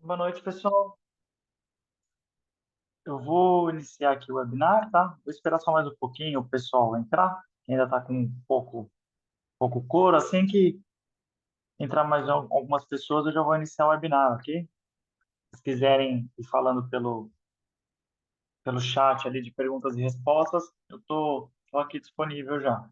Boa noite, pessoal. Eu vou iniciar aqui o webinar, tá? Vou esperar só mais um pouquinho o pessoal entrar, que ainda está com pouco coro. Assim que entrar mais algumas pessoas, eu já vou iniciar o webinar, ok? Se quiserem ir falando pelo chat ali de perguntas e respostas, eu tô aqui disponível já.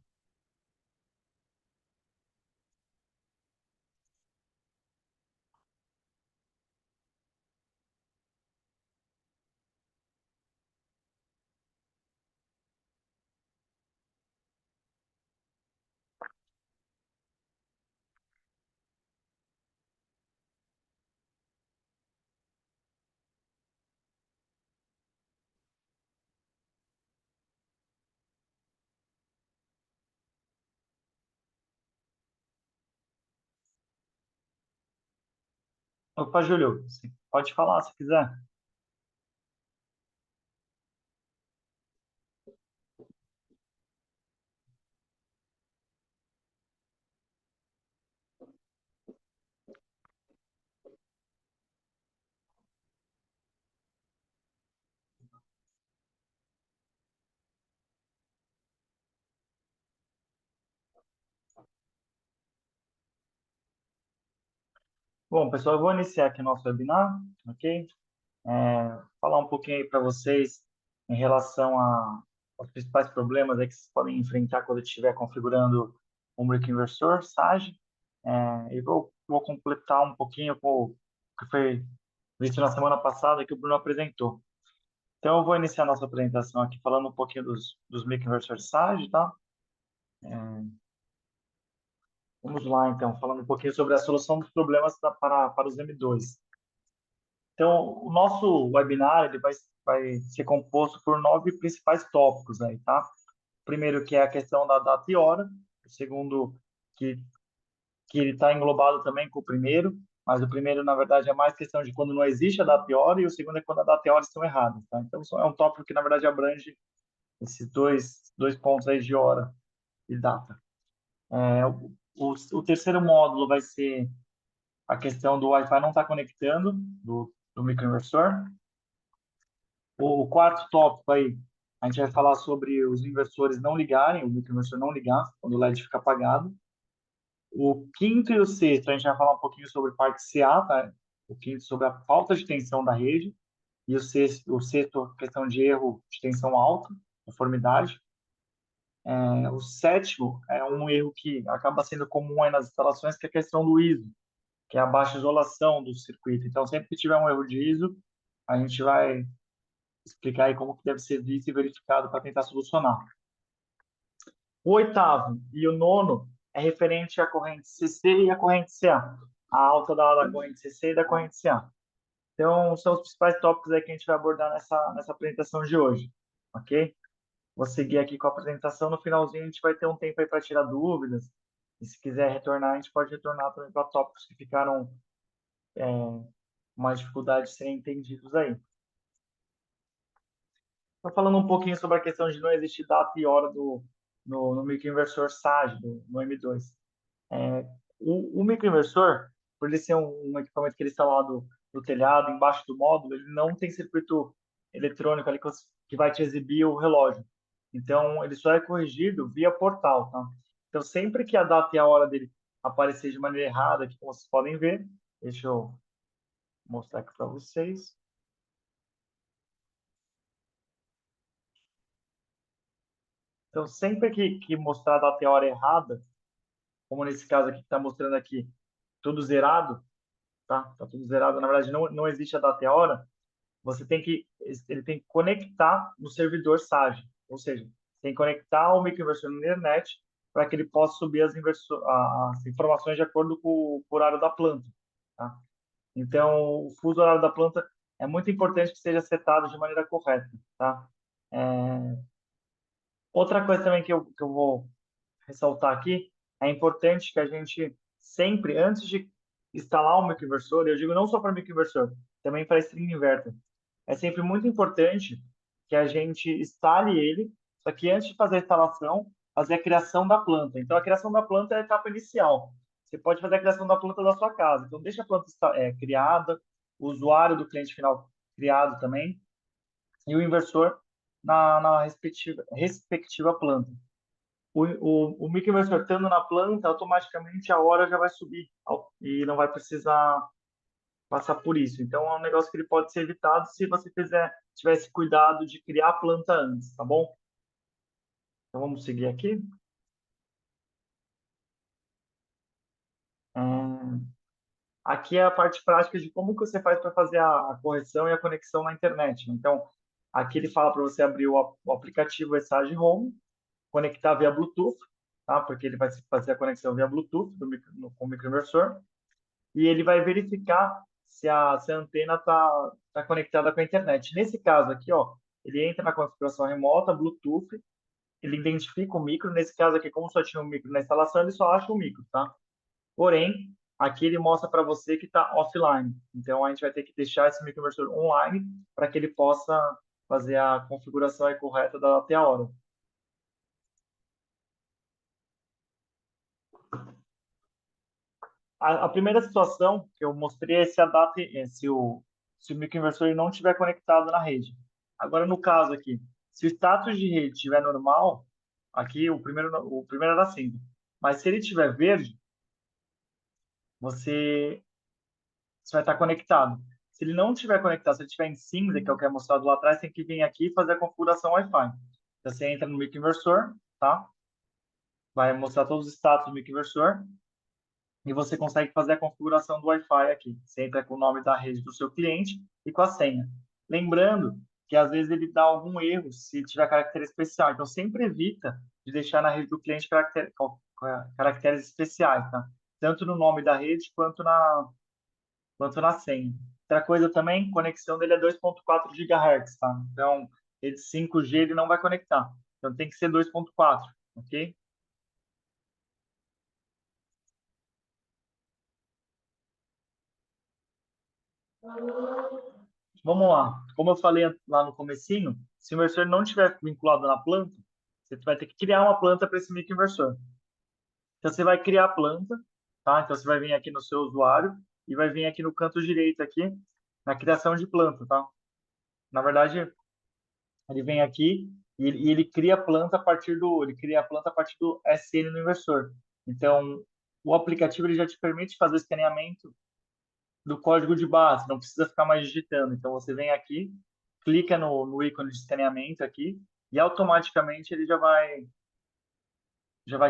Opa, Júlio, você pode falar se quiser. Bom, pessoal, eu vou iniciar aqui nosso webinar, ok? Falar um pouquinho aí para vocês em relação aos principais problemas aí que vocês podem enfrentar quando estiver configurando o microinversor SAGE. E vou completar um pouquinho com o que foi visto na semana passada que o Bruno apresentou. Então, eu vou iniciar nossa apresentação aqui falando um pouquinho dos microinversores SAGE, tá? Vamos lá, então, falando um pouquinho sobre a solução dos problemas para os M2. Então, o nosso webinar ele vai ser composto por 9 principais tópicos aí, tá? O primeiro que é a questão da data e hora, o segundo que, que ele está englobado também com o primeiro, mas o primeiro, na verdade, é mais questão de quando não existe a data e hora, e o segundo é quando a data e a hora estão erradas, tá? Então, é um tópico que, na verdade, abrange esses dois pontos aí de hora e data. O terceiro módulo vai ser a questão do Wi-Fi não estar conectando do microinversor. O quarto tópico aí, a gente vai falar sobre os inversores não ligarem, o microinversor não ligar, quando o LED fica apagado. O quinto e o sexto, a gente vai falar um pouquinho sobre parte CA, tá? O quinto sobre a falta de tensão da rede. E o sexto, a questão de erro de tensão alta, conformidade. O sétimo é um erro que acaba sendo comum aí nas instalações, que é a questão do ISO, que é a baixa isolação do circuito. Então, sempre que tiver um erro de ISO, a gente vai explicar aí como que deve ser visto e verificado para tentar solucionar. O oitavo e o nono é referente à corrente CC e à corrente CA, a alta da corrente CC e da corrente CA. Então, são os principais tópicos aí que a gente vai abordar nessa apresentação de hoje, ok? Vou seguir aqui com a apresentação. No finalzinho, a gente vai ter um tempo aí para tirar dúvidas. E se quiser retornar, a gente pode retornar também para tópicos que ficaram com mais dificuldade de serem entendidos aí. Estou falando um pouquinho sobre a questão de não existir data e hora no microinversor SAGE, no M2. O microinversor, por ele ser um equipamento que ele está lá no telhado, embaixo do módulo, ele não tem circuito eletrônico ali que vai te exibir o relógio. Então, ele só é corrigido via portal, tá? Então, sempre que a data e a hora dele aparecer de maneira errada, aqui como vocês podem ver, deixa eu mostrar aqui para vocês. Então, sempre que mostrar a data e a hora errada, como nesse caso aqui que está mostrando aqui, tudo zerado, tá? Tá tudo zerado. Na verdade, não existe a data e a hora. Ele tem que conectar no servidor SAGE, ou seja, tem que conectar o microinversor na internet para que ele possa subir as informações de acordo com o horário da planta, tá? Então, o fuso horário da planta é muito importante que seja setado de maneira correta, tá? É, Outra coisa também que eu vou ressaltar aqui, é importante que a gente sempre, antes de instalar um microinversor, eu digo não só para microinversor, também para string inverter, é sempre muito importante que a gente instale ele, só que antes de fazer a instalação, fazer a criação da planta. Então, a criação da planta é a etapa inicial. Você pode fazer a criação da planta da sua casa. Então, deixa a planta criada, o usuário do cliente final criado também, e o inversor na respectiva planta. O microinversor estando na planta, automaticamente a hora já vai subir e não vai precisar passar por isso. Então, é um negócio que ele pode ser evitado se você tivesse cuidado de criar a planta antes, tá bom? Então, vamos seguir aqui. Aqui é a parte prática de como que você faz para fazer a correção e a conexão na internet. Então, aqui ele fala para você abrir o aplicativo Essage Home, conectar via Bluetooth, tá? Porque ele vai fazer a conexão via Bluetooth com o microinversor e ele vai verificar se a antena tá conectada com a internet. Nesse caso aqui, ó, ele entra na configuração remota, Bluetooth, ele identifica o micro. Nesse caso aqui, como só tinha um micro na instalação, ele só acha o micro, tá? Porém, aqui ele mostra para você que está offline. Então, a gente vai ter que deixar esse microinversor online para que ele possa fazer a configuração aí correta da até a hora. A primeira situação que eu mostrei é se o microinversor não estiver conectado na rede. Agora, no caso aqui, se o status de rede estiver normal, aqui o primeiro era cinza. Mas se ele estiver verde, você, você vai estar conectado. Se ele não estiver conectado, se ele estiver em cinza, que é o que é mostrado lá atrás, tem que vir aqui e fazer a configuração Wi-Fi. Então, você entra no microinversor, tá? Vai mostrar todos os status do microinversor e você consegue fazer a configuração do Wi-Fi aqui. Você entra com o nome da rede do seu cliente e com a senha. Lembrando que às vezes ele dá algum erro se tiver caractere especial. Então sempre evita de deixar na rede do cliente caracteres especiais, tá? Tanto no nome da rede quanto na senha. Outra coisa também, conexão dele é 2.4 GHz, tá? Então, ele 5G ele não vai conectar. Então tem que ser 2.4, ok? Vamos lá. Como eu falei lá no comecinho, se o inversor não estiver vinculado na planta, você vai ter que criar uma planta para esse microinversor. Então você vai criar a planta, tá? Então você vai vir aqui no seu usuário e vai vir aqui no canto direito aqui na criação de planta, tá? Na verdade, ele vem aqui e ele cria a planta a partir do SN no inversor. Então, o aplicativo ele já te permite fazer o escaneamento do código de base, não precisa ficar mais digitando. Então, você vem aqui, clica no ícone de escaneamento aqui e automaticamente ele já vai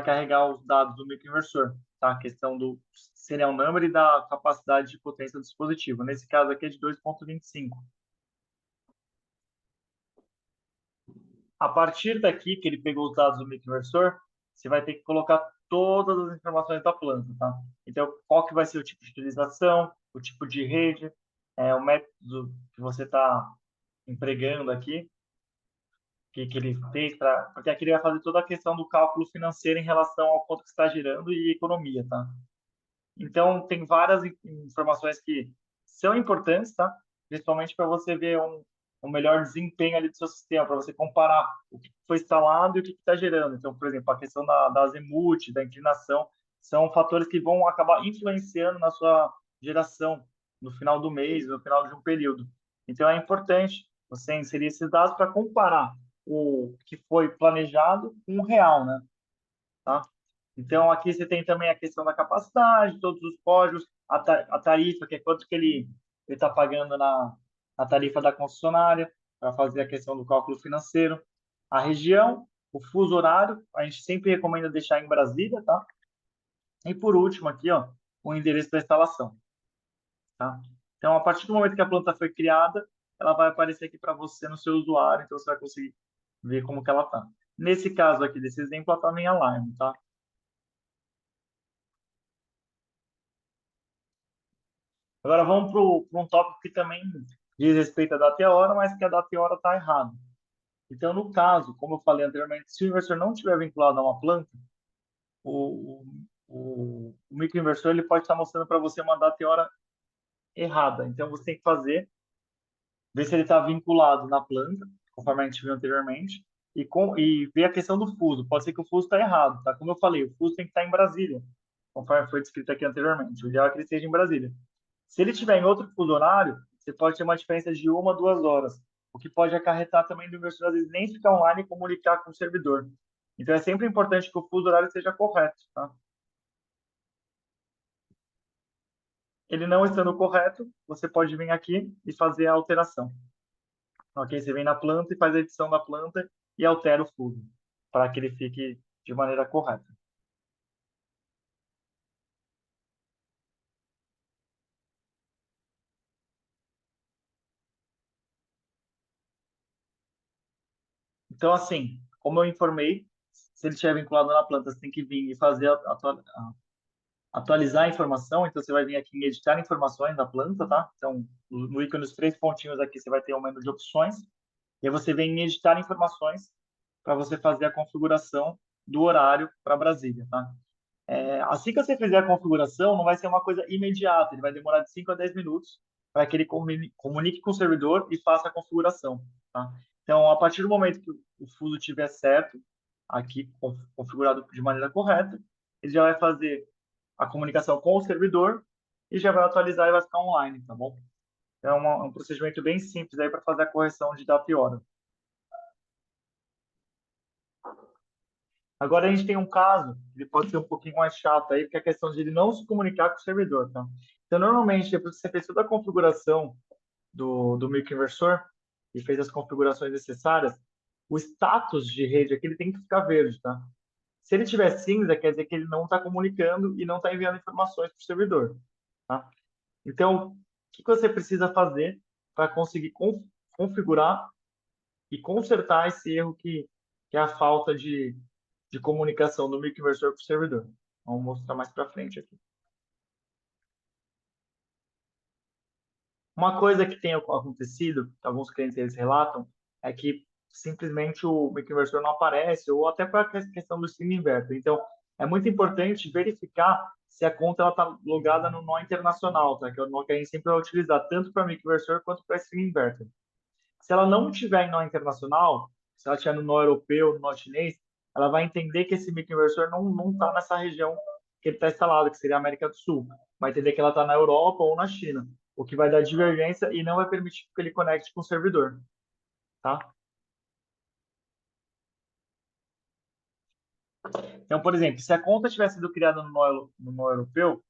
carregar os dados do microinversor, tá? A questão do serial number e da capacidade de potência do dispositivo. Nesse caso aqui é de 2.25. A partir daqui que ele pegou os dados do microinversor, você vai ter que colocar todas as informações da planta, tá? Então, qual que vai ser o tipo de utilização, o tipo de rede, o método que você está empregando aqui, que ele fez, porque aqui ele vai fazer toda a questão do cálculo financeiro em relação ao quanto que está gerando e economia, tá? Então, tem várias informações que são importantes, tá? Principalmente para você ver um melhor desempenho ali do seu sistema, para você comparar o que foi instalado e o que está gerando. Então, por exemplo, a questão da azimuth, da inclinação, são fatores que vão acabar influenciando na sua geração no final do mês, no final de um período. Então, é importante você inserir esses dados para comparar o que foi planejado com o real, né? Tá? Então, aqui você tem também a questão da capacidade, todos os códigos, a tarifa, que é quanto que ele está pagando na tarifa da concessionária, para fazer a questão do cálculo financeiro. A região, o fuso horário, a gente sempre recomenda deixar em Brasília, tá? E por último aqui, ó, o endereço da instalação, tá? Então, a partir do momento que a planta foi criada, ela vai aparecer aqui para você no seu usuário, então você vai conseguir ver como que ela está. Nesse caso aqui, desse exemplo, ela está em alarme, tá? Agora vamos para um tópico que também diz respeito à data e a hora, mas que a data e a hora está errado. Então, no caso, como eu falei anteriormente, se o inversor não estiver vinculado a uma planta, o microinversor ele pode estar mostrando para você uma data e hora errada. Então, você tem que ver se ele está vinculado na planta, conforme a gente viu anteriormente, e ver a questão do fuso. Pode ser que o fuso está errado, tá? Como eu falei, o fuso tem que estar em Brasília, conforme foi descrito aqui anteriormente. O ideal é que ele esteja em Brasília. Se ele estiver em outro fuso horário, você pode ter uma diferença de 1 a 2 horas, o que pode acarretar também do inversor, às vezes, nem ficar online e comunicar com o servidor. Então, é sempre importante que o fuso horário seja correto, tá? Ele não estando correto, você pode vir aqui e fazer a alteração. Ok? Você vem na planta e faz a edição da planta e altera o fuso, para que ele fique de maneira correta. Então, assim, como eu informei, se ele estiver vinculado na planta, você tem que vir e fazer atualizar a informação. Então, você vai vir aqui em editar informações da planta, tá? Então, no ícone dos 3 pontinhos aqui, você vai ter um menu de opções. E aí você vem em editar informações para você fazer a configuração do horário para Brasília, tá? Assim que você fizer a configuração, não vai ser uma coisa imediata, ele vai demorar de 5 a 10 minutos para que ele comunique com o servidor e faça a configuração, tá? Então, a partir do momento que o fuso estiver certo, aqui configurado de maneira correta, ele já vai fazer a comunicação com o servidor e já vai atualizar e vai ficar online, tá bom? É um procedimento bem simples aí para fazer a correção de data e hora. Agora a gente tem um caso, ele pode ser um pouquinho mais chato aí, que é a questão de ele não se comunicar com o servidor, tá? Então, normalmente, depois que você fez toda a configuração do microinversor e fez as configurações necessárias, o status de rede aqui ele tem que ficar verde, tá? Se ele tiver cinza, quer dizer que ele não está comunicando e não está enviando informações para o servidor, tá? Então, o que você precisa fazer para conseguir configurar e consertar esse erro que é a falta de comunicação do microinversor com o servidor? Vamos mostrar mais para frente aqui. Uma coisa que tem acontecido, que alguns clientes eles relatam, é que simplesmente o microinversor não aparece, ou até para a questão do stream inverter. Então, é muito importante verificar se a conta está logada no nó internacional, tá? Que é o nó que a gente sempre vai utilizar, tanto para microinversor quanto para stream inverter. Se ela não tiver em nó internacional, se ela estiver no nó europeu, no nó chinês, ela vai entender que esse microinversor não está nessa região que ele está instalado, que seria a América do Sul. Vai entender que ela está na Europa ou na China, o que vai dar divergência e não vai permitir que ele conecte com o servidor, tá? Então, por exemplo, se a conta tivesse sido criada no nó europeu,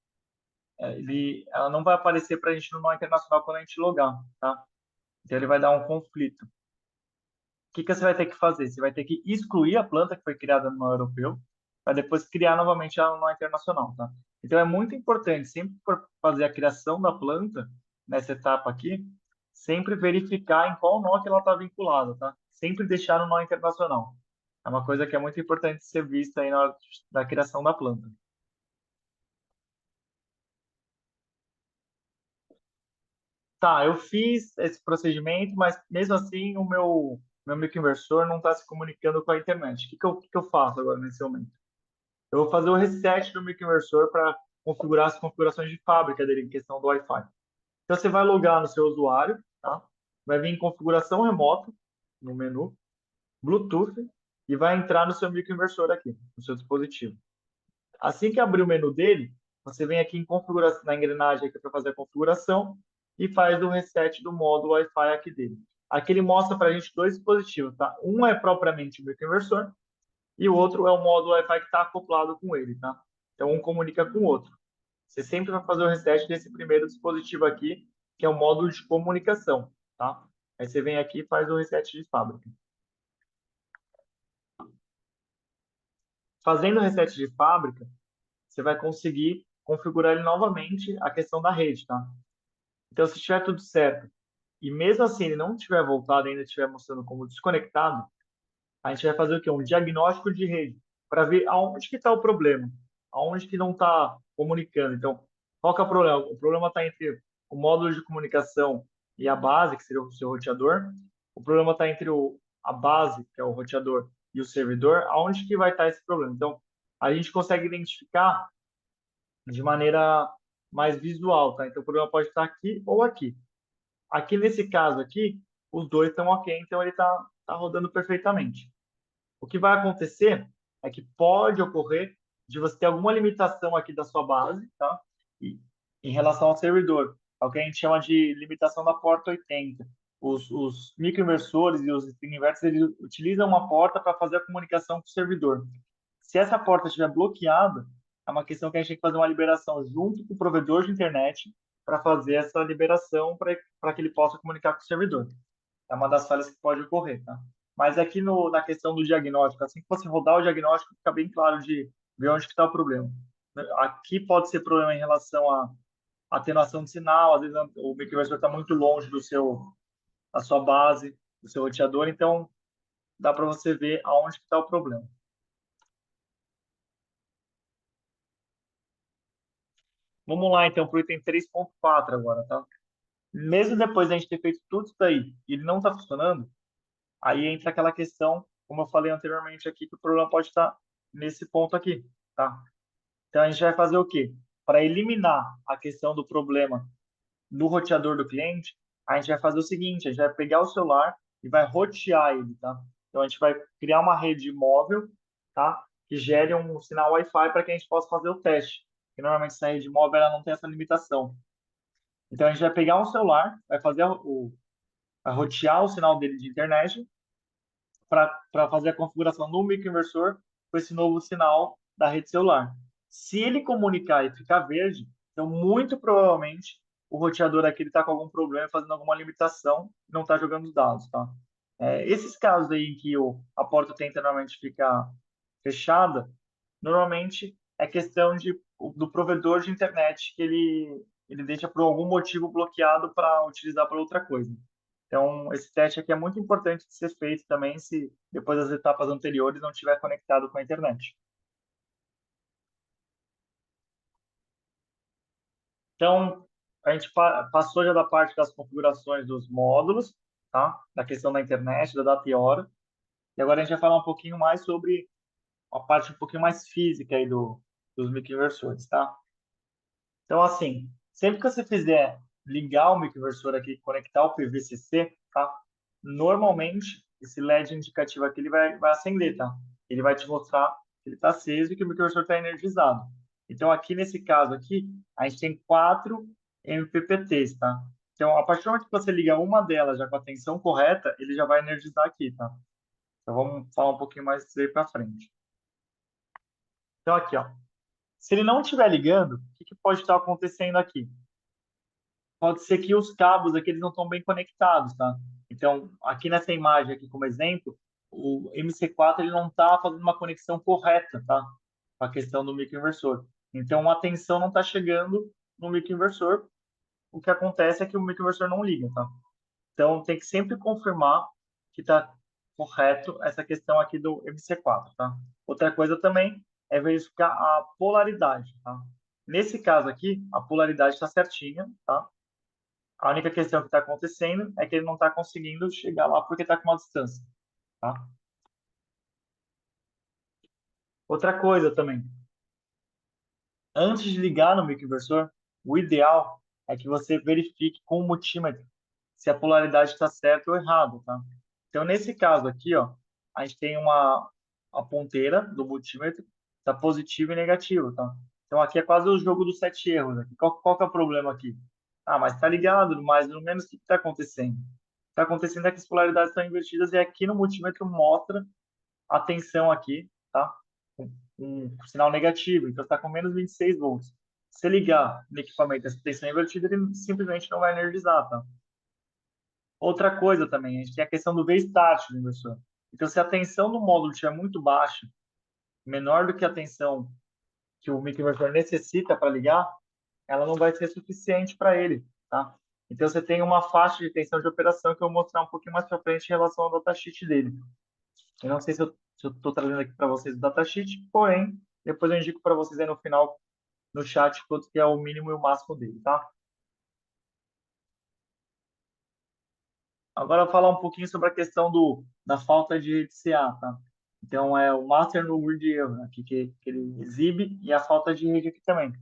ela não vai aparecer para a gente no nó internacional quando a gente logar, tá? Então, ele vai dar um conflito. Que você vai ter que fazer? Você vai ter que excluir a planta que foi criada no nó europeu, para depois criar novamente ela no nó internacional, tá? Então é muito importante, sempre que for fazer a criação da planta, nessa etapa aqui, sempre verificar em qual nó que ela está vinculada, tá? Sempre deixar no nó internacional. É uma coisa que é muito importante ser vista aí na hora da criação da planta. Tá, eu fiz esse procedimento, mas mesmo assim o meu microinversor não está se comunicando com a internet. O que que eu faço agora nesse momento? Eu vou fazer o reset do microinversor para configurar as configurações de fábrica dele em questão do Wi-Fi. Então você vai logar no seu usuário, tá? Vai vir em configuração remota no menu, Bluetooth e vai entrar no seu microinversor aqui, no seu dispositivo. Assim que abrir o menu dele, você vem aqui em configuração, na engrenagem aqui para fazer a configuração e faz o reset do modo Wi-Fi aqui dele. Aqui ele mostra para a gente dois dispositivos, tá? Um é propriamente o microinversor e o outro é o modo Wi-Fi que está acoplado com ele, tá? Então, um comunica com o outro. Você sempre vai fazer o reset desse primeiro dispositivo aqui, que é o módulo de comunicação, tá? Aí você vem aqui e faz o reset de fábrica. Fazendo o reset de fábrica, você vai conseguir configurar ele novamente a questão da rede, tá? Então, se estiver tudo certo e mesmo assim ele não tiver voltado, ainda estiver mostrando como desconectado, a gente vai fazer o quê? Um diagnóstico de rede para ver aonde que está o problema, aonde que não está comunicando. Então, qual que é o problema? O problema está entre o módulo de comunicação e a base, que seria o seu roteador. O problema está entre a base, que é o roteador, e o servidor. Aonde que vai estar esse problema? Então, a gente consegue identificar de maneira mais visual, tá? Então, o problema pode estar aqui ou aqui. Aqui nesse caso aqui, os dois estão ok, então ele está rodando perfeitamente. O que vai acontecer é que pode ocorrer de você ter alguma limitação aqui da sua base, tá? E, em relação ao servidor. é o que a gente chama de limitação da porta 80. Os microinversores e os spin inverters, eles utilizam uma porta para fazer a comunicação com o servidor. Se essa porta estiver bloqueada, é uma questão que a gente tem que fazer uma liberação junto com o provedor de internet para fazer essa liberação para que ele possa comunicar com o servidor. É uma das falhas que pode ocorrer, tá? Mas aqui na questão do diagnóstico, assim que você rodar o diagnóstico, fica bem claro de ver onde está o problema. Aqui pode ser problema em relação à atenuação de sinal, às vezes o microinversor está muito longe da sua base, do seu roteador, então dá para você ver aonde está o problema. Vamos lá, então, para o item 3.4 agora, tá? Mesmo depois de a gente ter feito tudo isso daí e ele não está funcionando, aí entra aquela questão, como eu falei anteriormente aqui, que o problema pode estar nesse ponto aqui, tá? Então a gente vai fazer o quê? Para eliminar a questão do problema do roteador do cliente, a gente vai fazer o seguinte, a gente vai pegar o celular e vai rotear ele, tá? Então a gente vai criar uma rede móvel, tá? Que gere um sinal Wi-Fi para que a gente possa fazer o teste. Porque normalmente essa rede móvel ela não tem essa limitação. Então a gente vai pegar um celular, vai fazer vai rotear o sinal dele de internet para fazer a configuração do microinversor com esse novo sinal da rede celular. Se ele comunicar e ficar verde, então muito provavelmente o roteador aqui está com algum problema, fazendo alguma limitação, não está jogando os dados, tá? Esses casos aí em que a porta tenta normalmente ficar fechada, normalmente é questão do provedor de internet que ele deixa por algum motivo bloqueado para utilizar para outra coisa. Então, esse teste aqui é muito importante de ser feito também se depois das etapas anteriores não estiver conectado com a internet. Então, a gente passou já da parte das configurações dos módulos, tá? Da questão da internet, da data e hora. E agora a gente vai falar um pouquinho mais sobre a parte um pouquinho mais física aí dos microinversores, tá? Então, assim, sempre que você fizer ligar o microinversor aqui, conectar o PVCC, tá? Normalmente, esse LED indicativo aqui ele vai acender, tá? Ele vai te mostrar que ele está aceso e que o microinversor está energizado. Então, aqui nesse caso aqui, a gente tem 4 MPPTs, tá? Então, a partir do momento que você liga uma delas já com a tensão correta, ele já vai energizar aqui, tá? Então, vamos falar um pouquinho mais disso aí para frente. Então, aqui, ó. Se ele não estiver ligando, o que pode estar acontecendo aqui? Pode ser que os cabos aqui eles não estão bem conectados, tá? Então, aqui nessa imagem aqui como exemplo, o MC4 ele não está fazendo uma conexão correta, tá? Com a questão do microinversor. Então, a tensão não está chegando no microinversor. O que acontece é que o microinversor não liga, tá? Então, tem que sempre confirmar que está correto essa questão aqui do MC4, tá? Outra coisa também é verificar a polaridade, tá? Nesse caso aqui, a polaridade está certinha, tá? A única questão que está acontecendo é que ele não está conseguindo chegar lá porque está com uma distância, tá? Outra coisa também, antes de ligar no microinversor, o ideal é que você verifique com o multímetro se a polaridade está certa ou errada, tá? Então, nesse caso aqui, ó, a gente tem a ponteira do multímetro, está positivo e negativo, tá? Então, aqui é quase o jogo dos 7 erros. Aqui. Qual que é o problema aqui? Ah, mas está ligado, mais ou menos, o que está acontecendo? O que está acontecendo é que as polaridades estão invertidas e aqui no multímetro mostra a tensão aqui, tá? Um sinal negativo, então está com menos 26 volts. Se ligar no equipamento essa tensão invertida, ele simplesmente não vai energizar, tá? Outra coisa também, a gente tem a questão do V-start do inversor. Então, se a tensão do módulo estiver muito baixa, menor do que a tensão que o microinversor necessita para ligar, ela não vai ser suficiente para ele, tá? Então, você tem uma faixa de tensão de operação que eu vou mostrar um pouquinho mais para frente em relação ao datasheet dele. Eu não sei se eu estou trazendo aqui para vocês o datasheet, porém, depois eu indico para vocês aí no final, no chat, quanto que é o mínimo e o máximo dele, tá? Agora, eu vou falar um pouquinho sobre a questão da falta de rede CA, tá? Então, é o master no grid erro aqui que ele exibe e a falta de rede aqui também.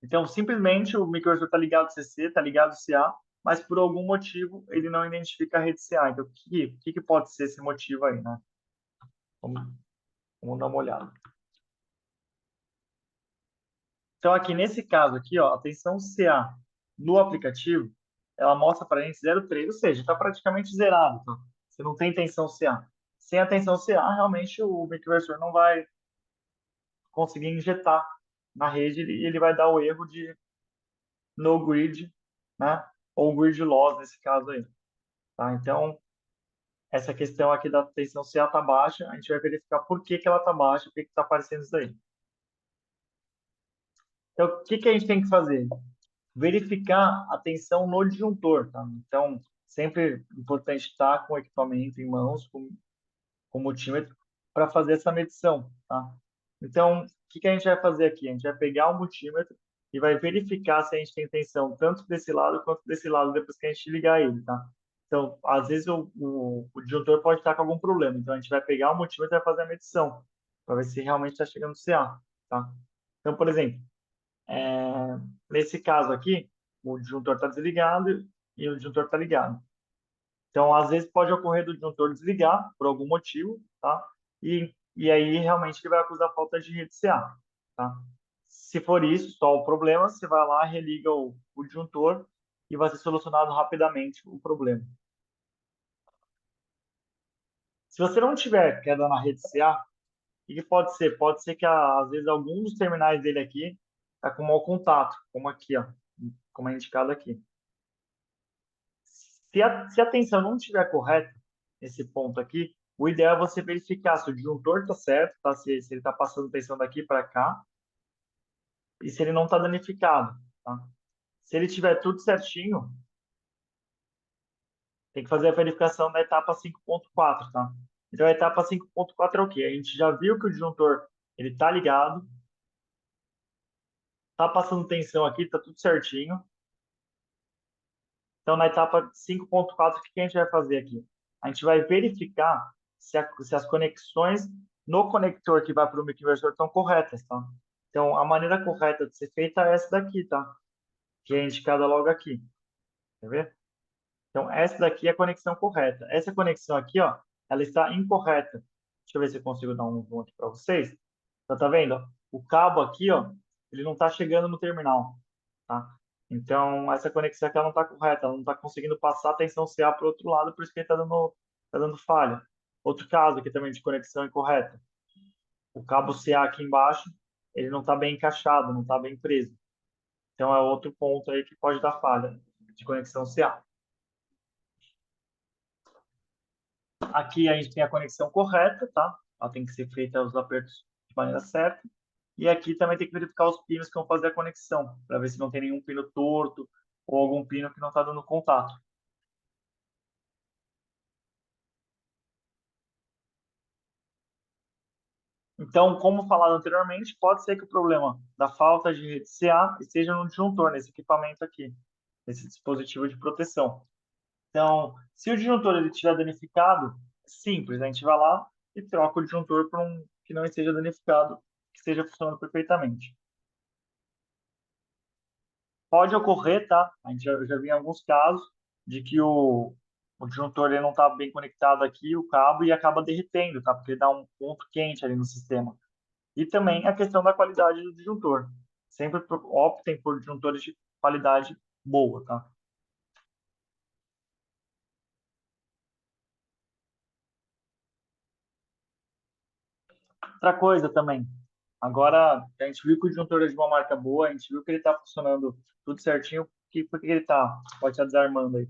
Então, simplesmente o microcontrolador está ligado CC, está ligado CA, mas por algum motivo ele não identifica a rede CA. Então, o que pode ser esse motivo aí, né? Vamos, vamos dar uma olhada. Então, aqui nesse caso aqui, ó, a tensão CA no aplicativo, ela mostra para a gente 0,3, ou seja, está praticamente zerado, tá? Você não tem tensão CA. Sem a tensão CA, realmente o microinversor não vai conseguir injetar na rede e ele vai dar o erro de no grid, né? Ou grid loss nesse caso aí, tá? Então, essa questão aqui da tensão CA está baixa, a gente vai verificar por que que ela está baixa, por que que está aparecendo isso aí. Então, o que que a gente tem que fazer? Verificar a tensão no disjuntor, tá? Então, sempre importante estar com o equipamento em mãos, com o multímetro, para fazer essa medição, tá? Então, o que que a gente vai fazer aqui? A gente vai pegar o multímetro e vai verificar se a gente tem tensão tanto desse lado quanto desse lado depois que a gente ligar ele, tá? Então, às vezes o disjuntor pode estar com algum problema, então a gente vai pegar o multímetro e vai fazer a medição, para ver se realmente está chegando no CA, tá? Então, por exemplo, nesse caso aqui, o disjuntor está desligado e o disjuntor está ligado. Então, às vezes pode ocorrer do disjuntor desligar por algum motivo, tá? E aí realmente ele vai acusar falta de rede CA, tá? Se for isso, só o problema, você vai lá, religa o disjuntor e vai ser solucionado rapidamente o problema. Se você não tiver queda na rede CA, o que pode ser? Pode ser que às vezes algum dos terminais dele aqui está com mau contato, como aqui, ó, como é indicado aqui. Se a tensão não estiver correta, nesse ponto aqui, o ideal é você verificar se o disjuntor está certo, tá? Se ele está passando tensão daqui para cá, e se ele não está danificado. Tá? Se ele tiver tudo certinho, tem que fazer a verificação da etapa 5.4. Tá? Então, a etapa 5.4 é o quê? A gente já viu que o disjuntor ele está ligado, está passando tensão aqui, está tudo certinho. Então, na etapa 5.4, o que a gente vai fazer aqui? A gente vai verificar se as conexões no conector que vai para o microinversor estão corretas, tá? Então, a maneira correta de ser feita é essa daqui, tá? Que é indicada logo aqui. Quer ver? Então, essa daqui é a conexão correta. Essa conexão aqui, ó, ela está incorreta. Deixa eu ver se eu consigo dar um zoom aqui para vocês. Então, tá vendo? O cabo aqui, ó, ele não está chegando no terminal, tá? Então, essa conexão aqui ela não está correta, ela não está conseguindo passar a tensão CA para o outro lado, por isso que ele está dando falha. Outro caso aqui também de conexão incorreta. O cabo CA aqui embaixo, ele não está bem encaixado, não está bem preso. Então, é outro ponto aí que pode dar falha de conexão CA. Aqui a gente tem a conexão correta, tá? Ela tem que ser feita os apertos de maneira certa. E aqui também tem que verificar os pinos que vão fazer a conexão, para ver se não tem nenhum pino torto ou algum pino que não está dando contato. Então, como falado anteriormente, pode ser que o problema da falta de rede CA esteja no disjuntor, nesse equipamento aqui, nesse dispositivo de proteção. Então, se o disjuntor ele estiver danificado, é simples, a gente vai lá e troca o disjuntor por um que não esteja danificado, que esteja funcionando perfeitamente. Pode ocorrer, tá? A gente já viu em alguns casos de que o disjuntor ele não está bem conectado aqui, o cabo, e acaba derretendo, tá? Porque dá um ponto quente ali no sistema. E também a questão da qualidade do disjuntor. Sempre optem por disjuntores de qualidade boa, tá? Outra coisa também, agora a gente viu que o disjuntor é de uma marca boa, a gente viu que ele está funcionando tudo certinho, por que ele tá? Pode estar desarmando aí.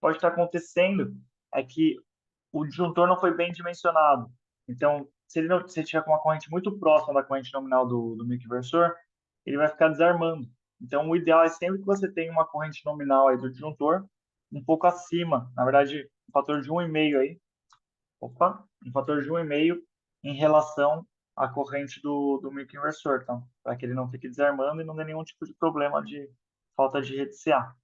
Pode estar acontecendo é que o disjuntor não foi bem dimensionado. Então, se ele não, se ele tiver com uma corrente muito próxima da corrente nominal do microinversor, ele vai ficar desarmando. Então, o ideal é sempre que você tenha uma corrente nominal aí do disjuntor um pouco acima, na verdade, um fator de 1,5 aí, opa, um fator de 1,5 em relação à corrente do microinversor, tá? Para que ele não fique desarmando e não dê nenhum tipo de problema de falta de rede CA.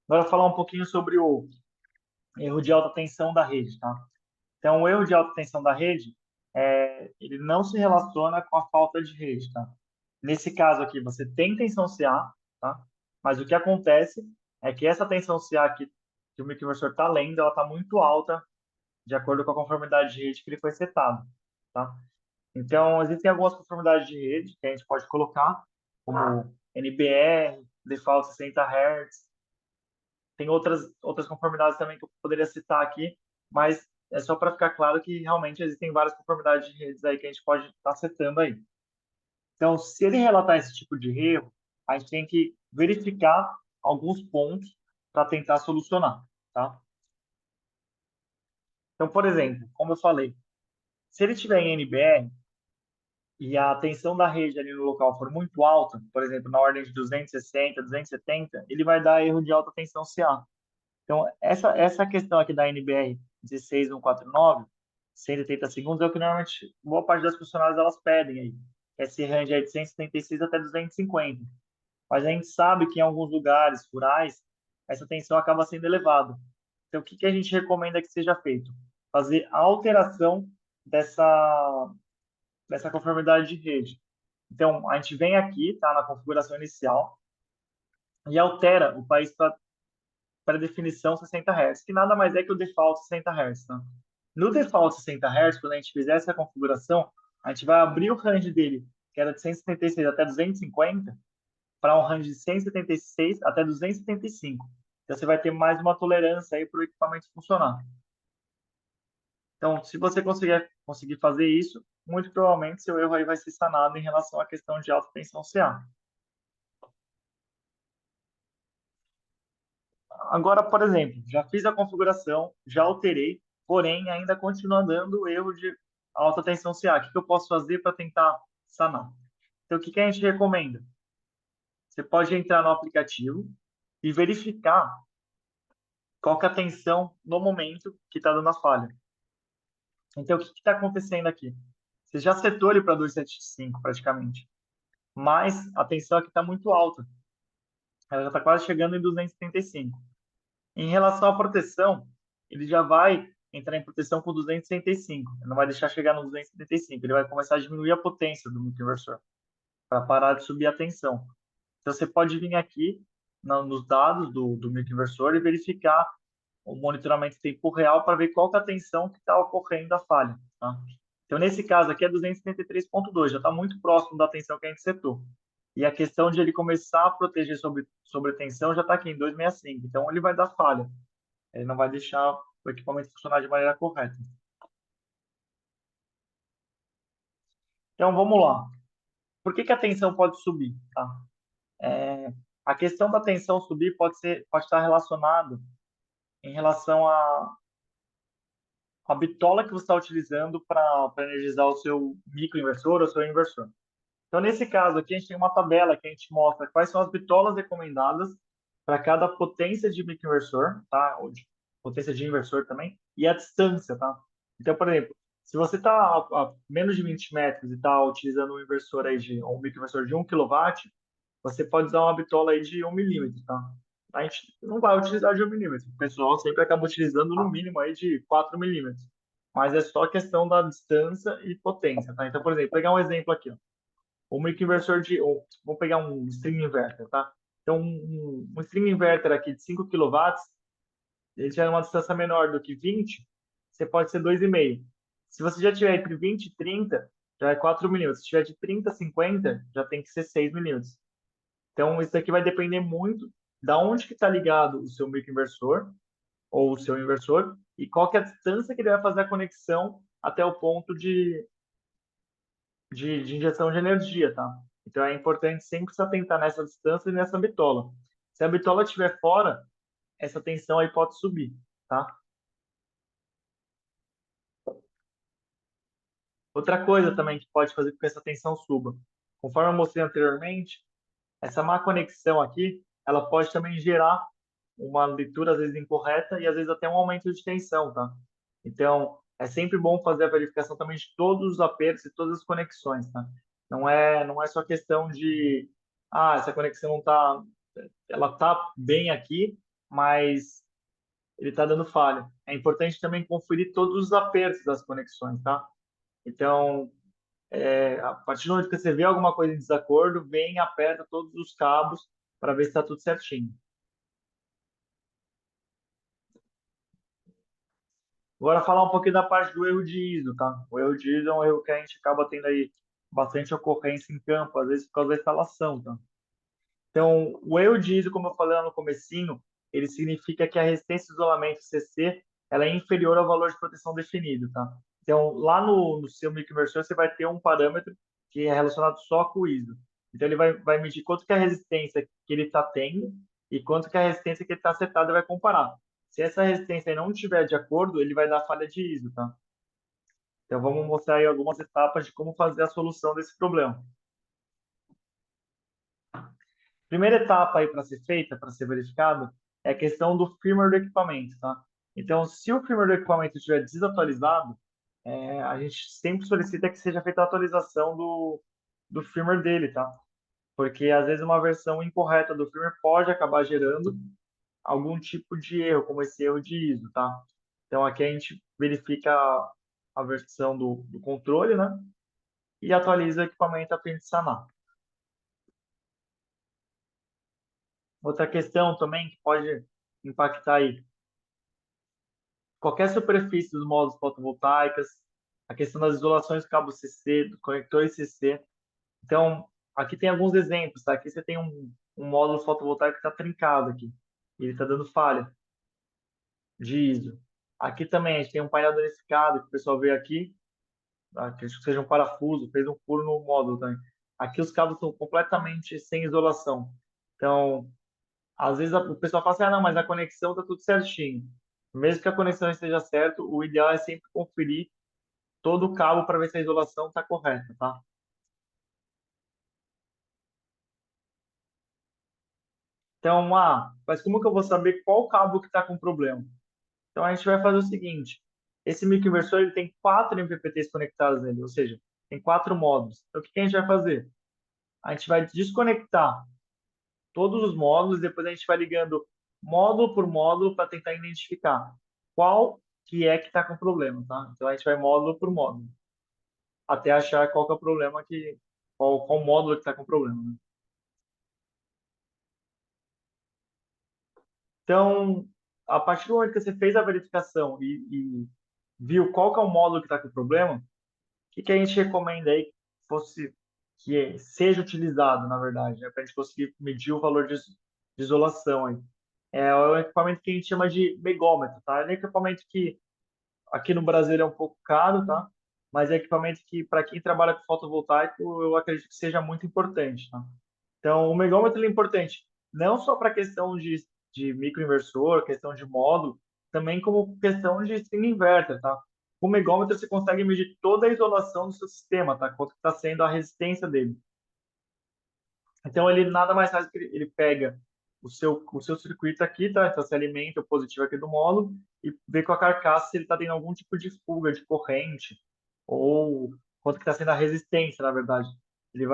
Agora, falar um pouquinho sobre o erro de alta tensão da rede, tá? Então, o erro de alta tensão da rede, ele não se relaciona com a falta de rede, tá? Nesse caso aqui, você tem tensão CA, tá? Mas o que acontece é que essa tensão CA que o microinversor está lendo, ela está muito alta, de acordo com a conformidade de rede que ele foi setado, tá? Então, existem algumas conformidades de rede que a gente pode colocar, como NBR, default 60 Hz. Tem outras conformidades também que eu poderia citar aqui, mas é só para ficar claro que realmente existem várias conformidades de redes aí que a gente pode estar setando aí. Então, se ele relatar esse tipo de erro, a gente tem que verificar alguns pontos para tentar solucionar, tá? Então, por exemplo, como eu falei, se ele tiver em NBR e a tensão da rede ali no local for muito alta, por exemplo, na ordem de 260, 270, ele vai dar erro de alta tensão CA. Então, essa questão aqui da NBR 16149, 180 segundos, é o que normalmente boa parte das funcionárias elas pedem aí. Esse range é de 176 até 250. Mas a gente sabe que em alguns lugares rurais, essa tensão acaba sendo elevada. Então, o que que a gente recomenda que seja feito? Fazer a alteração dessa conformidade de rede. Então, a gente vem aqui, tá, na configuração inicial, e altera o país para definição 60 Hz, que nada mais é que o default 60 Hz. Tá? No default 60 Hz, quando a gente fizer essa configuração, a gente vai abrir o range dele, que era de 176 até 250, para um range de 176 até 275. Então, você vai ter mais uma tolerância aí para o equipamento funcionar. Então, se você conseguir fazer isso, muito provavelmente seu erro aí vai ser sanado em relação à questão de alta tensão CA. Agora, por exemplo, já fiz a configuração, já alterei, porém ainda continua dando o erro de alta tensão CA. O que eu posso fazer para tentar sanar? Então, o que a gente recomenda? Você pode entrar no aplicativo e verificar qual que é a tensão no momento que está dando a falha. Então, o que está acontecendo aqui? Você já setou ele para 275 praticamente, mas a tensão aqui está muito alta. Ela já está quase chegando em 275. Em relação à proteção, ele já vai entrar em proteção com 265. Ele não vai deixar chegar no 275. Ele vai começar a diminuir a potência do microinversor para parar de subir a tensão. Então, você pode vir aqui nos dados do microinversor e verificar o monitoramento em tempo real para ver qual que é a tensão que está ocorrendo a falha. Tá? Então, nesse caso aqui é 273,2, já está muito próximo da tensão que a gente setou. E a questão de ele começar a proteger sobre tensão já está aqui em 265. Então, ele vai dar falha. Ele não vai deixar o equipamento funcionar de maneira correta. Então, vamos lá. Por que que a tensão pode subir? Tá? A questão da tensão subir pode estar relacionado em relação à bitola que você está utilizando para energizar o seu microinversor ou seu inversor. Então, nesse caso aqui, a gente tem uma tabela que a gente mostra quais são as bitolas recomendadas para cada potência de microinversor, tá? Ou de potência de inversor também, e a distância, tá? Então, por exemplo, se você está a menos de 20 metros e está utilizando um inversor aí um microinversor de 1 kW, você pode usar uma bitola aí de 1 milímetro, tá? A gente não vai utilizar de 1 milímetro. O pessoal sempre acaba utilizando no mínimo aí de 4 milímetros. Mas é só questão da distância e potência, tá? Então, por exemplo, pegar um exemplo aqui, ó. Um microinversor vou pegar um string inverter, tá? Então, um string inverter aqui de 5 kW, ele tiver uma distância menor do que 20, você pode ser 2,5. Se você já tiver entre 20 e 30, já é 4 milímetros. Se tiver de 30 a 50, já tem que ser 6 milímetros. Então, isso aqui vai depender muito da onde que está ligado o seu microinversor ou o seu inversor e qual que é a distância que ele vai fazer a conexão até o ponto de injeção de energia, tá? Então é importante sempre se atentar nessa distância e nessa bitola. Se a bitola estiver fora, essa tensão aí pode subir, tá? Outra coisa também que pode fazer com que essa tensão suba. Conforme eu mostrei anteriormente, essa má conexão aqui, ela pode também gerar uma leitura às vezes incorreta e às vezes até um aumento de tensão, tá? Então, é sempre bom fazer a verificação também de todos os apertos e todas as conexões, tá? Não é só questão de, essa conexão não tá, ela tá bem aqui, mas ele tá dando falha. É importante também conferir todos os apertos das conexões, tá? Então, a partir do momento que você vê alguma coisa em desacordo, vem e aperta todos os cabos para ver se está tudo certinho. Agora falar um pouquinho da parte do erro de ISO, tá? O erro de ISO é um erro que a gente acaba tendo aí bastante ocorrência em campo, às vezes por causa da instalação, tá? Então, o erro de ISO, como eu falei lá no comecinho, ele significa que a resistência de isolamento CC ela é inferior ao valor de proteção definido, tá? Então, lá no seu microinversor, você vai ter um parâmetro que é relacionado só com o ISO. Então, ele vai medir quanto que é a resistência que ele está tendo e quanto que é a resistência que ele está setado e vai comparar. Se essa resistência não estiver de acordo, ele vai dar falha de ISO, tá? Então, vamos mostrar aí algumas etapas de como fazer a solução desse problema. Primeira etapa aí para ser feita, para ser verificado, é a questão do firmware do equipamento, tá? Então, se o firmware do equipamento estiver desatualizado, a gente sempre solicita que seja feita a atualização do firmware dele, tá? Porque às vezes uma versão incorreta do firmware pode acabar gerando algum tipo de erro, como esse erro de ISO, tá? Então aqui a gente verifica a versão do controle, né? E atualiza o equipamento a fim de sanar. Outra questão também que pode impactar aí, qualquer superfície dos módulos fotovoltaicas, a questão das isolações do cabo CC, do conector CC. Então, aqui tem alguns exemplos, tá? Aqui você tem um módulo fotovoltaico que está trincado aqui, e ele está dando falha de ISO. Aqui também a gente tem um painel danificado, que o pessoal vê aqui, tá? Que seja um parafuso, fez um furo no módulo também. Aqui os cabos estão completamente sem isolação. Então, às vezes o pessoal fala assim, ah, não, mas a conexão está tudo certinho. Mesmo que a conexão esteja certa, o ideal é sempre conferir todo o cabo para ver se a isolação está correta, tá? Então, mas como que eu vou saber qual cabo que está com problema? Então, a gente vai fazer o seguinte, esse microinversor ele tem 4 MPPTs conectados nele, ou seja, tem 4 módulos. Então, o que que a gente vai fazer? A gente vai desconectar todos os módulos, depois a gente vai ligando módulo por módulo para tentar identificar qual que está com problema, tá? Então, a gente vai módulo por módulo, até achar qual que é o problema qual módulo que está com problema, né? Então, a partir do momento que você fez a verificação e viu qual que é o módulo que está com problema, o que que a gente recomenda aí que fosse seja utilizado, na verdade, né, para a gente conseguir medir o valor de isolação aí. É o equipamento que a gente chama de megômetro, tá? É um equipamento que aqui no Brasil é um pouco caro, tá? Mas é equipamento que, para quem trabalha com fotovoltaico, eu acredito que seja muito importante, tá? Então, o megômetro ele é importante não só para a questão de microinversor, questão de módulo, também como questão de string inverter, tá? Com o megômetro você consegue medir toda a isolação do seu sistema, tá? Quanto está sendo a resistência dele. Então, ele nada mais faz que ele pega o seu circuito aqui, tá? Então, você alimenta o positivo aqui do módulo e vê com a carcaça se ele está tendo algum tipo de fuga de corrente ou quanto que está sendo a resistência, na verdade. Ele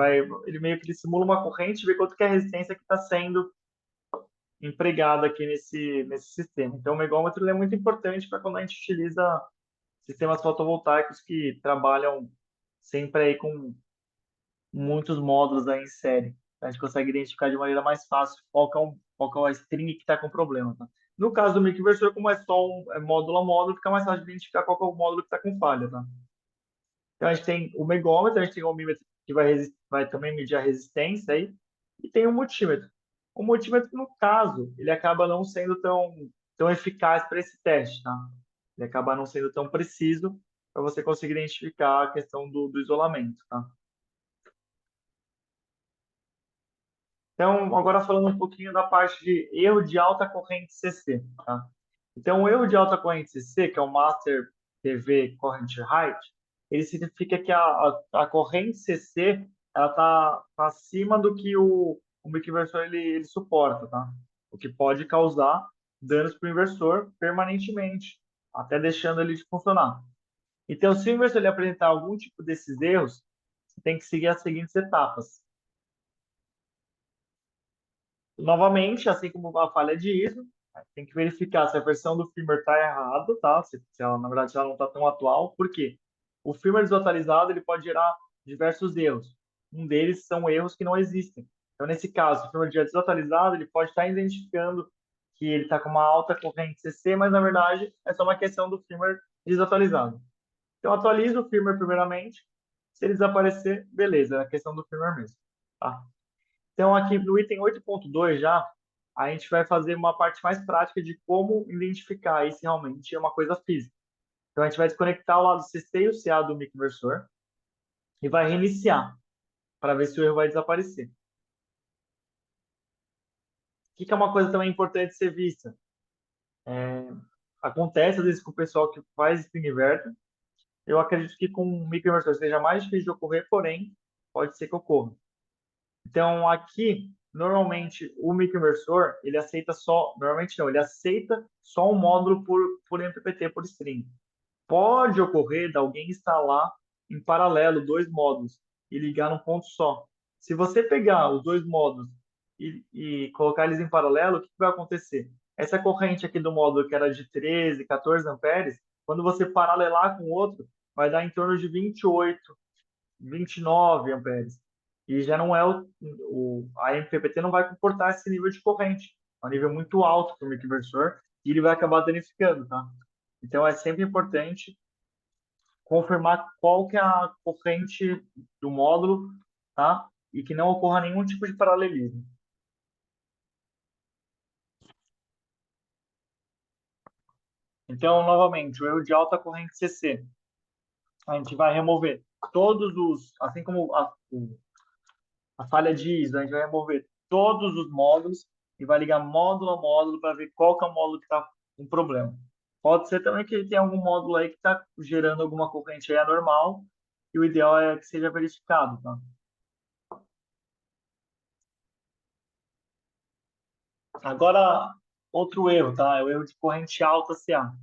meio que ele simula uma corrente e vê quanto que é a resistência que está sendo empregada aqui nesse sistema. Então, o megômetro ele é muito importante para quando a gente utiliza sistemas fotovoltaicos que trabalham sempre aí com muitos módulos aí em série. A gente consegue identificar de maneira mais fácil qual que é a string que está com problema, tá? No caso do microinversor, como é só módulo a módulo, fica mais fácil de identificar qual que é o módulo que está com falha, tá? Então a gente tem o megômetro, a gente tem o ohmímetro que vai também medir a resistência aí, e tem o multímetro. O multímetro, no caso, ele acaba não sendo tão eficaz para esse teste, tá? Ele acaba não sendo tão preciso para você conseguir identificar a questão do isolamento, tá? Então, agora falando um pouquinho da parte de erro de alta corrente CC, tá? Então, o erro de alta corrente CC, que é o Master PV Current Height, ele significa que a corrente CC ela tá acima do que o microinversor ele suporta, tá? O que pode causar danos para o inversor permanentemente, até deixando ele de funcionar. Então, se o inversor ele apresentar algum tipo desses erros, você tem que seguir as seguintes etapas. Novamente, assim como a falha de ISO, tem que verificar se a versão do firmware está errada, tá? Se ela, na verdade, se ela não está tão atual. Por quê? O firmware desatualizado ele pode gerar diversos erros. Um deles são erros que não existem. Então, nesse caso, se o firmware estiver desatualizado, ele pode estar identificando que ele está com uma alta corrente CC, mas na verdade é só uma questão do firmware desatualizado. Então, atualiza o firmware primeiramente. Se ele desaparecer, beleza, é a questão do firmware mesmo. Tá? Então, aqui no item 8.2 já, a gente vai fazer uma parte mais prática de como identificar aí se realmente é uma coisa física. Então, a gente vai desconectar o lado CC e o CA do microinversor e vai reiniciar para ver se o erro vai desaparecer. O que é uma coisa também importante ser vista? Acontece às vezes com o pessoal que faz spin inverter. Eu acredito que com o microinversor seja mais difícil de ocorrer, porém, pode ser que ocorra. Então, aqui, normalmente, o microinversor, ele aceita só, normalmente não, ele aceita só um módulo por MPPT, por string. Pode ocorrer de alguém instalar em paralelo dois módulos e ligar num ponto só. Se você pegar os dois módulos e colocar eles em paralelo, o que vai acontecer? Essa corrente aqui do módulo, que era de 13, 14 amperes, quando você paralelar com o outro, vai dar em torno de 28, 29 amperes. E já não é a MPPT não vai comportar esse nível de corrente. É um nível muito alto para o microinversor e ele vai acabar danificando, tá? Então é sempre importante confirmar qual que é a corrente do módulo, tá? E que não ocorra nenhum tipo de paralelismo. Então, novamente, o erro de alta corrente CC. A gente vai remover todos os, assim como a falha de ISO, a gente vai remover todos os módulos e vai ligar módulo a módulo para ver qual que é o módulo que está com problema. Pode ser também que ele tenha algum módulo aí que está gerando alguma corrente aí anormal e o ideal é que seja verificado, tá? Agora, outro erro, tá? É o erro de corrente alta CA.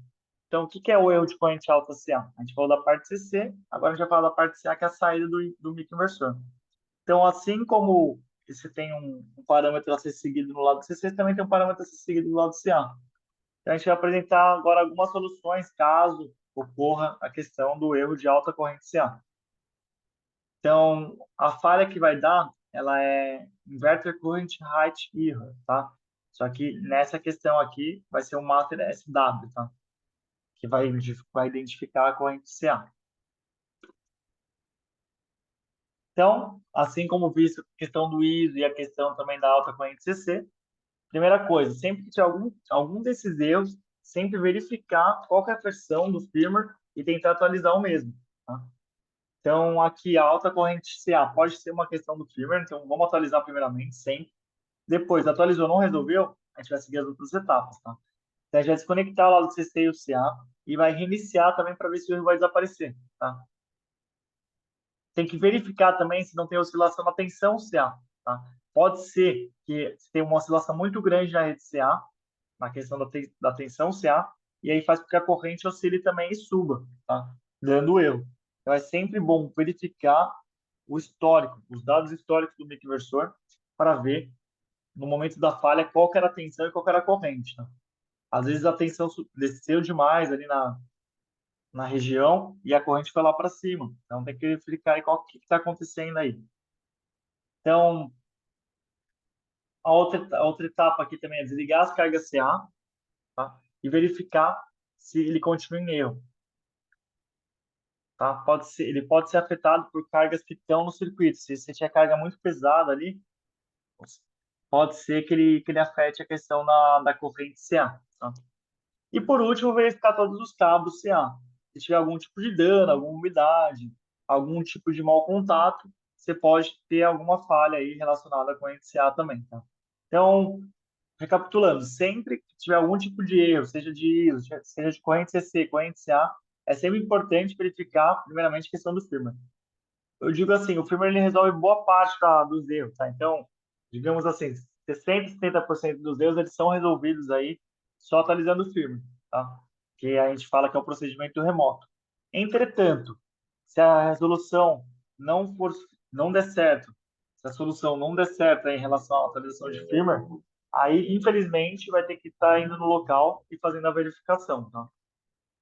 Então, o que é o erro de corrente alta CA? A gente falou da parte CC, agora a gente vai falar da parte CA, que é a saída do microinversor. Então, assim como você tem um parâmetro a ser seguido no lado CC, também tem um parâmetro a ser seguido no lado CA. Então, a gente vai apresentar agora algumas soluções caso ocorra a questão do erro de alta corrente CA. Então, a falha que vai dar, ela é inverter current height error, tá? Só que nessa questão aqui vai ser o master SW, tá? Que vai identificar a corrente CA. Então, assim como visto a questão do ISO e a questão também da alta corrente CC, primeira coisa, sempre que tiver algum desses erros, sempre verificar qual que é a versão do firmware e tentar atualizar o mesmo, tá? Então, aqui, a alta corrente CA pode ser uma questão do firmware, então vamos atualizar primeiramente, sempre. Depois, atualizou, não resolveu, a gente vai seguir as outras etapas, tá? Então, a gente vai desconectar lá do CC e o CA e vai reiniciar também para ver se o erro vai desaparecer, tá? Tem que verificar também se não tem oscilação na tensão CA, tá? Pode ser que tem uma oscilação muito grande na rede CA, na questão da tensão CA, e aí faz com que a corrente oscile também e suba, tá? Dando erro. Então é sempre bom verificar o histórico, os dados históricos do microinversor para ver no momento da falha qual que era a tensão e qual que era a corrente, tá? Às vezes a tensão desceu demais ali na região e a corrente foi lá para cima. Então tem que verificar aí qual que está acontecendo aí. Então, a outra etapa aqui também é desligar as cargas CA, tá? E verificar se ele continua em erro, tá? Ele pode ser afetado por cargas que estão no circuito. Se você tiver carga muito pesada ali, pode ser que ele afete a questão da corrente CA, tá? E por último, verificar todos os cabos CA. Se tiver algum tipo de dano, alguma umidade, algum tipo de mau contato, você pode ter alguma falha aí relacionada com a CA também, tá? Então, recapitulando, sempre que tiver algum tipo de erro, seja de ISO, seja de corrente CC, corrente CA, é sempre importante verificar, primeiramente, a questão do firmware. Eu digo assim, o firmware ele resolve boa parte dos erros, tá? Então, digamos assim, 60, 70% dos erros eles são resolvidos aí só atualizando o firmware, tá? Que a gente fala que é o procedimento remoto. Entretanto, se a resolução não for, não der certo, se a solução não der certo aí em relação à atualização de firmware, aí, infelizmente, vai ter que estar indo no local e fazendo a verificação, tá?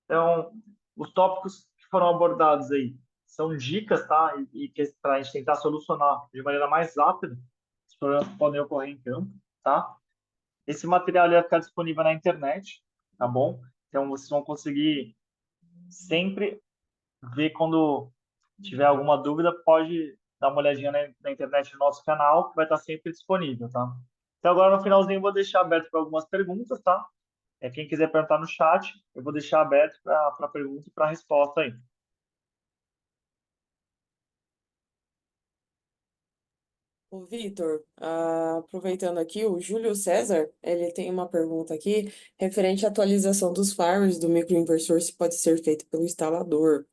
Então, os tópicos que foram abordados aí são dicas, tá? E que para a gente tentar solucionar de maneira mais rápida os problemas que podem ocorrer em campo, tá? Esse material ele vai ficar disponível na internet, tá bom? Então, vocês vão conseguir sempre ver quando tiver alguma dúvida, pode dá uma olhadinha na internet no nosso canal, que vai estar sempre disponível, tá? Então agora no finalzinho eu vou deixar aberto para algumas perguntas, tá? Quem quiser perguntar no chat, eu vou deixar aberto para pergunta e para resposta aí. O Vitor, aproveitando aqui, o Júlio César, ele tem uma pergunta aqui referente à atualização dos firmwares do microinversor, se pode ser feito pelo instalador.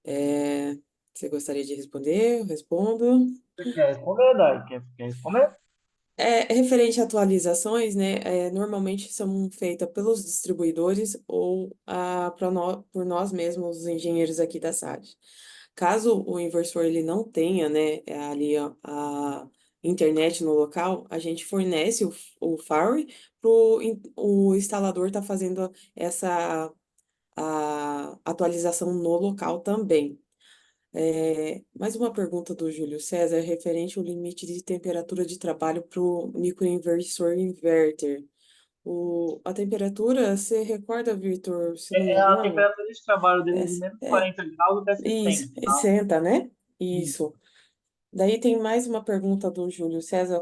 É, você gostaria de responder? Eu respondo. Você quer responder, Dai? Quer responder? Referente a atualizações, né, normalmente são feitas pelos distribuidores ou por nós mesmos, os engenheiros aqui da SAD. Caso o inversor ele não tenha, né, ali a internet no local, a gente fornece o firmware para o instalador estar fazendo essa a atualização no local também. Mais uma pergunta do Júlio César referente ao limite de temperatura de trabalho para o microinversor inverter. A temperatura, você recorda, Vitor, se não me É a engano, temperatura de trabalho é, dele de menos é 40 graus até isso, 60, tá? 60, né? Isso. Isso. Daí tem mais uma pergunta do Júlio César,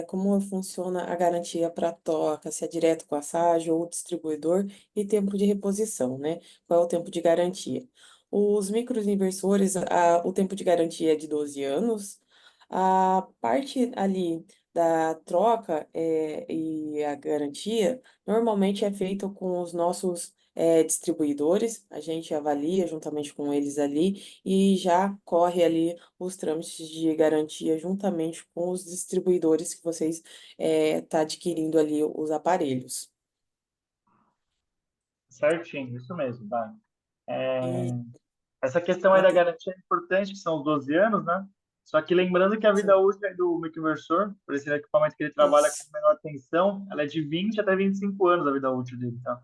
como funciona a garantia para troca, se é direto com a SAG ou o distribuidor, e tempo de reposição, né? Qual é o tempo de garantia? Os microinversores, o tempo de garantia é de 12 anos. A parte ali da troca e a garantia normalmente é feita com os nossos distribuidores, a gente avalia juntamente com eles ali e já corre ali os trâmites de garantia juntamente com os distribuidores que vocês tá adquirindo ali os aparelhos. Certinho, isso mesmo, Dai. E Essa questão aí da até, garantia é importante, que são os 12 anos, né? Só que lembrando que a vida sim, útil aí do microinversor, por esse equipamento que ele trabalha com isso, menor tensão, ela é de 20 até 25 anos a vida útil dele, tá?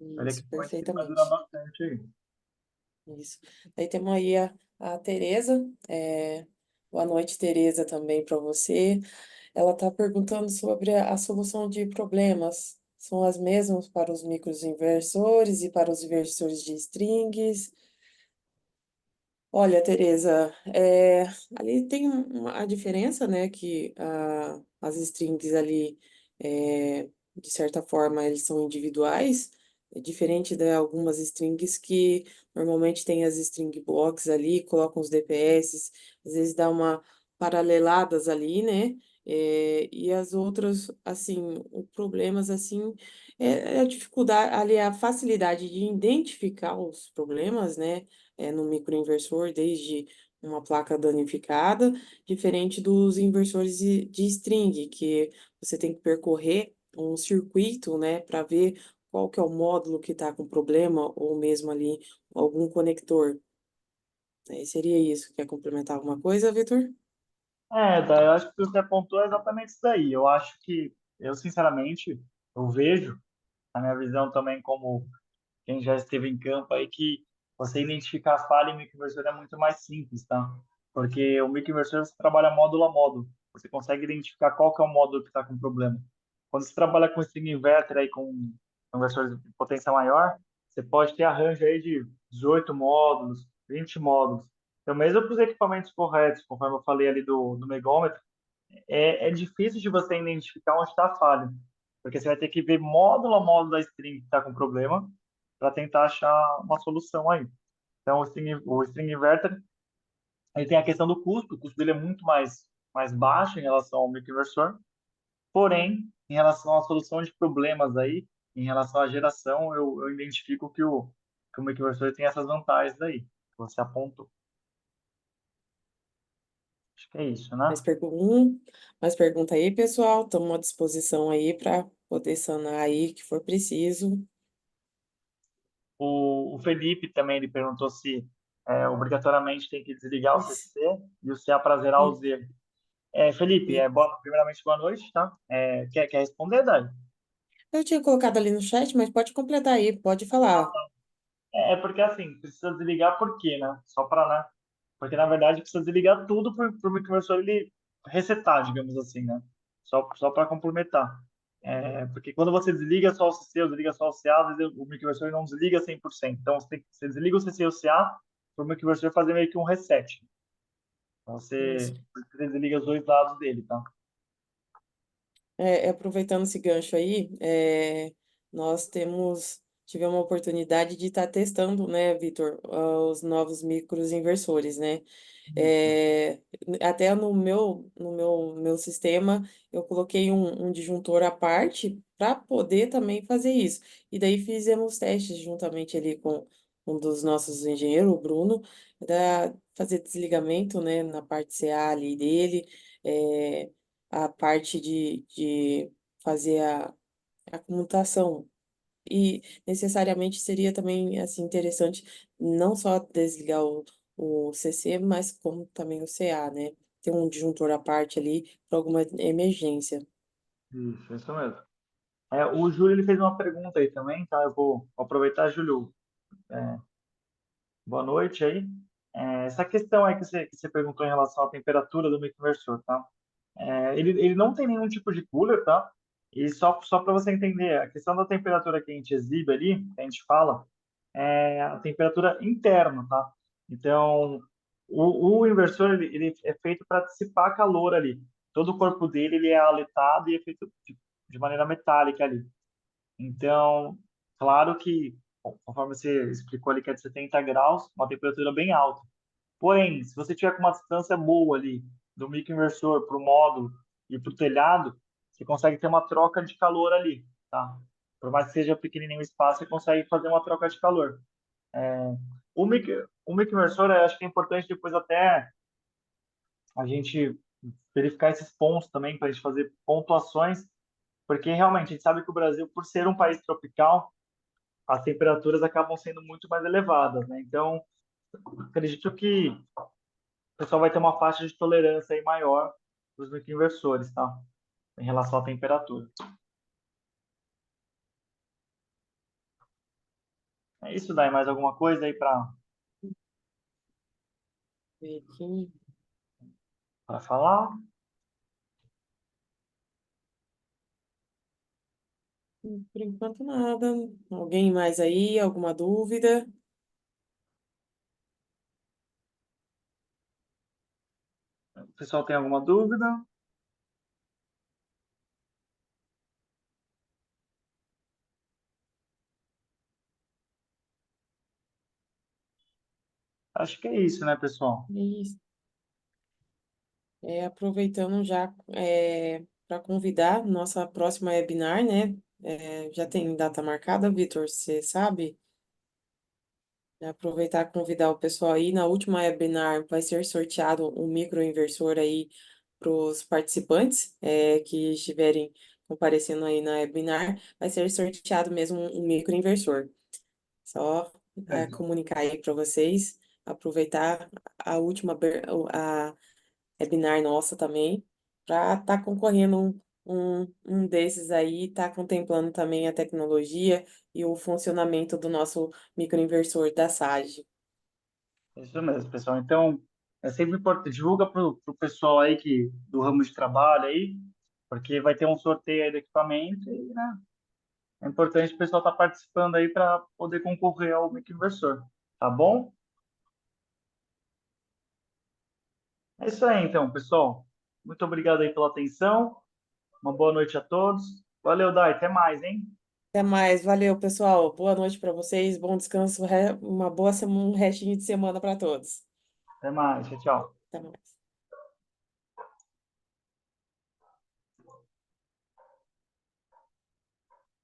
Ele é isso, equipamento que ele vai durar perfeitamente. bastante aí. Isso. Daí temos aí a Tereza. Boa noite, Tereza, também para você. Ela está perguntando sobre a solução de problemas. São as mesmas para os microinversores e para os inversores de strings. Olha, Tereza, ali tem a diferença, né, que as strings ali, de certa forma, eles são individuais, é diferente de algumas strings que normalmente tem as string blocks ali, colocam os DPS, às vezes dá uma paraleladas ali, né, e as outras, assim, o problemas, assim, é a dificuldade, ali, a facilidade de identificar os problemas, né, no microinversor, desde uma placa danificada, diferente dos inversores de string, que você tem que percorrer um circuito, né, para ver qual que é o módulo que está com problema, ou mesmo ali algum conector. Seria isso. Quer complementar alguma coisa, Vitor? Daí eu acho que o que você apontou é exatamente isso daí. Eu acho que, eu sinceramente, eu vejo, a minha visão também como quem já esteve em campo aí, que você identificar a falha em microinversor é muito mais simples, tá? Porque o microinversor você trabalha módulo a módulo. Você consegue identificar qual que é o módulo que está com problema. Quando você trabalha com string inverter aí com inversores de potência maior, você pode ter arranjo aí de 18 módulos, 20 módulos. Então, mesmo para os equipamentos corretos, conforme eu falei ali do megômetro, é difícil de você identificar onde está a falha, porque você vai ter que ver módulo a módulo da string que está com problema para tentar achar uma solução aí. Então, o string inverter, ele tem a questão do custo, o custo dele é muito mais baixo em relação ao microinversor, porém, em relação à solução de problemas aí, em relação à geração, eu identifico que o microinversor tem essas vantagens aí, que você apontou. Acho que é isso, né? Mais pergunta aí, pessoal. Estamos à disposição aí para poder sanar aí o que for preciso. O Felipe também ele perguntou se obrigatoriamente tem que desligar o Isso. CC e o CA para zerar o E- Z. Felipe, e- primeiramente boa noite, tá? Quer responder, Dani? Eu tinha colocado ali no chat, mas pode completar aí, pode falar. Porque assim, precisa desligar por quê, né? Só para, né? Porque na verdade precisa desligar tudo para o microinversor ele resetar, digamos assim, né? Só para complementar. Porque quando você desliga só o CC ou desliga só o CA, às vezes o microinversor não desliga 100%. Então você desliga o CC e o CA para o microinversor fazer meio que um reset. Então Isso. você desliga os dois lados dele, tá? Aproveitando esse gancho aí, nós tivemos a oportunidade de estar testando, né, Vitor, os novos micros inversores, né? Isso. É, até no meu sistema, eu coloquei um disjuntor à parte para poder também fazer isso. E daí fizemos testes juntamente ali com um dos nossos engenheiros, o Bruno, para fazer desligamento, né, na parte CA ali dele, é, a parte de fazer a comutação. E necessariamente seria também assim interessante não só desligar o CC, mas como também o CA, né? Ter um disjuntor à parte ali para alguma emergência. Isso mesmo. O Júlio ele fez uma pergunta aí também, tá? Eu vou aproveitar, Júlio. Boa noite aí. Essa questão aí que você perguntou em relação à temperatura do microinversor, tá? Ele não tem nenhum tipo de cooler, tá? E só para você entender, a questão da temperatura que a gente exibe ali, que a gente fala, é a temperatura interna, tá? Então, o inversor ele é feito para dissipar calor ali. Todo o corpo dele ele é aletado e é feito de maneira metálica ali. Então, claro que, conforme você explicou ali que é de 70 graus, uma temperatura bem alta. Porém, se você tiver com uma distância boa ali do microinversor para o módulo e para o telhado, você consegue ter uma troca de calor ali, tá? Por mais que seja pequenininho o espaço, você consegue fazer uma troca de calor. O microinversor, eu acho que é importante depois até a gente verificar esses pontos também para a gente fazer pontuações, porque realmente a gente sabe que o Brasil, por ser um país tropical, as temperaturas acabam sendo muito mais elevadas, né? Então, acredito que o pessoal vai ter uma faixa de tolerância aí maior para os microinversores, tá? Em relação à temperatura. É isso daí, mais alguma coisa aí Ver aqui. para falar? Por enquanto nada. Alguém mais aí? Alguma dúvida? O pessoal tem alguma dúvida? Acho que é isso, né, pessoal? Isso. Aproveitando já para convidar nossa próxima webinar, né? Já tem data marcada, Vitor, você sabe? Aproveitar e convidar o pessoal aí. Na última webinar vai ser sorteado um microinversor aí para os participantes que estiverem comparecendo aí na webinar. Vai ser sorteado mesmo um microinversor. Só Beleza. comunicar aí para vocês. Aproveitar a última webinar nossa também, para estar concorrendo um desses aí, estar contemplando também a tecnologia e o funcionamento do nosso microinversor da SAGE. É isso mesmo, pessoal. Então, é sempre importante, divulga para o pessoal aí do ramo de trabalho aí, porque vai ter um sorteio aí do equipamento e, né, é importante o pessoal estar participando aí para poder concorrer ao microinversor, tá bom? É isso aí, então, pessoal. Muito obrigado aí pela atenção. Uma boa noite a todos. Valeu, Dai. Até mais, hein? Até mais, valeu, pessoal. Boa noite para vocês, bom descanso, uma boa semana, um restinho de semana para todos. Até mais. Tchau, tchau. Até mais.